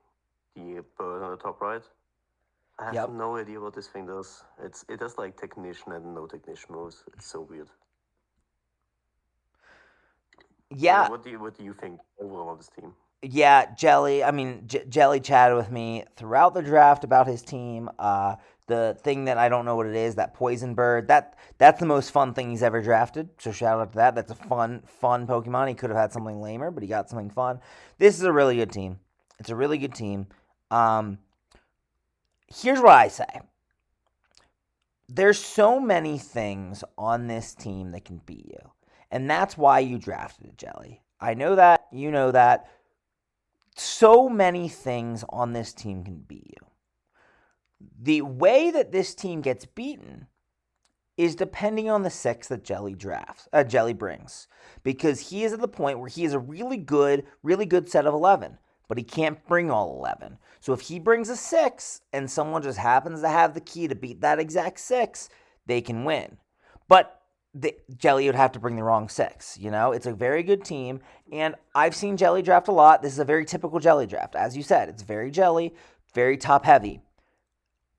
the bird on the top right. I have no idea what this thing does. It has like Technician and no Technician moves. It's so weird. Yeah. What do you think overall of this team? Yeah, Jelly. Jelly chatted with me throughout the draft about his team. The thing that I don't know what it is, that Poison Bird, that's the most fun thing he's ever drafted. So shout out to that. That's a fun Pokemon. He could have had something lamer, but he got something fun. This is a really good team. It's a really good team. Here's what I say. There's so many things on this team that can beat you. And that's why you drafted it, Jelly. I know that. You know that. So many things on this team can beat you. The way that this team gets beaten is depending on the 6 that Jelly brings. Because he is at the point where he is a really good set of 11. But he can't bring all 11. So if he brings a 6 and someone just happens to have the key to beat that exact 6, they can win. But Jelly would have to bring the wrong 6, It's a very good team, and I've seen Jelly draft a lot. This is a very typical Jelly draft. As you said, it's very Jelly, very top-heavy.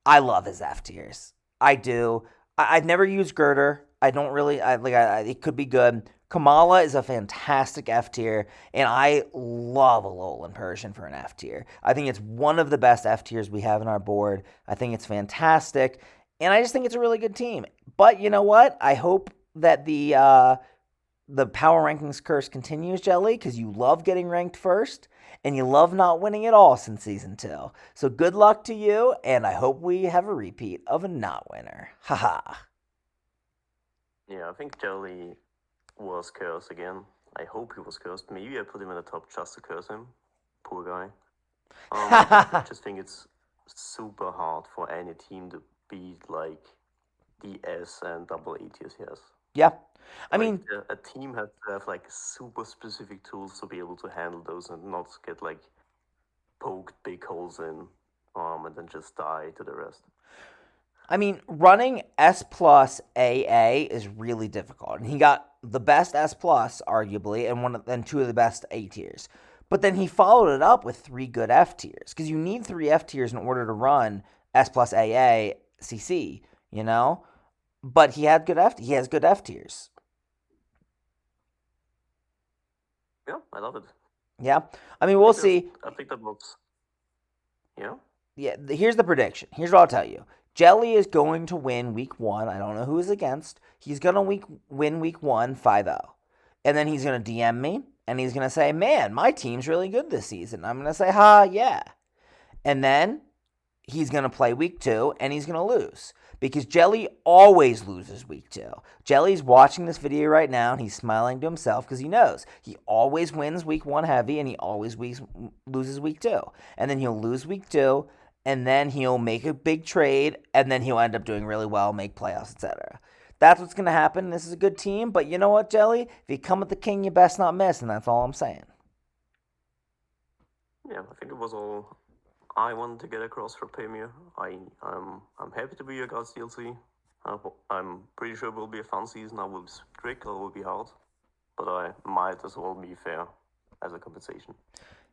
I love his F tiers. I do. I've never used Girder. I don't really. It could be good. Kamala is a fantastic F tier, and I love a Alolan Persian for an F tier. I think it's one of the best F tiers we have in our board. I think it's fantastic, and I just think it's a really good team. But you know what? I hope that the power rankings curse continues, Jelly, because you love getting ranked first and you love not winning at all since season 2. So good luck to you, and I hope we have a repeat of a not winner. Haha. Yeah, I think Jelly was cursed again. I hope he was cursed. Maybe I put him in the top just to curse him. Poor guy. I just think it's super hard for any team to beat like the S and double A tiers he has. Yeah. I Like, mean, a team has to have like super specific tools to be able to handle those and not get like poked big holes in, and then just die to the rest. running S plus AA is really difficult, and he got the best S plus arguably, and two of the best A tiers. But then he followed it up with 3 good F tiers because you need 3 F tiers in order to run S plus AA CC. You know, but he has good F tiers. Yeah, I love it. Yeah, we'll see. I think that was, yeah. Yeah, here's the prediction. Here's what I'll tell you. Jelly is going to win week 1. I don't know who he's against. He's going to win week 1 5-0. And then he's going to DM me and he's going to say, "Man, my team's really good this season." I'm going to say, "Ha, yeah." And then he's going to play week 2 and he's going to lose. Because Jelly always loses week 2. Jelly's watching this video right now and he's smiling to himself because he knows he always wins week 1 heavy and he always loses week 2. And then he'll lose week 2 and then he'll make a big trade and then he'll end up doing really well, make playoffs, etc. That's what's going to happen. This is a good team, but you know what, Jelly? If you come at the king, you best not miss, and that's all I'm saying. Yeah, I think it was all I wanted to get across for Premier. I'm happy to be your Gods DLC. I'm pretty sure it will be a fun season. I will be strict, it will be hard, but I might as well be fair as a compensation.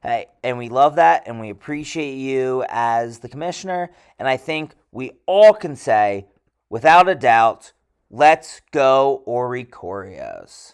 Hey, and we love that, and we appreciate you as the commissioner, and I think we all can say, without a doubt, let's go Oricorios.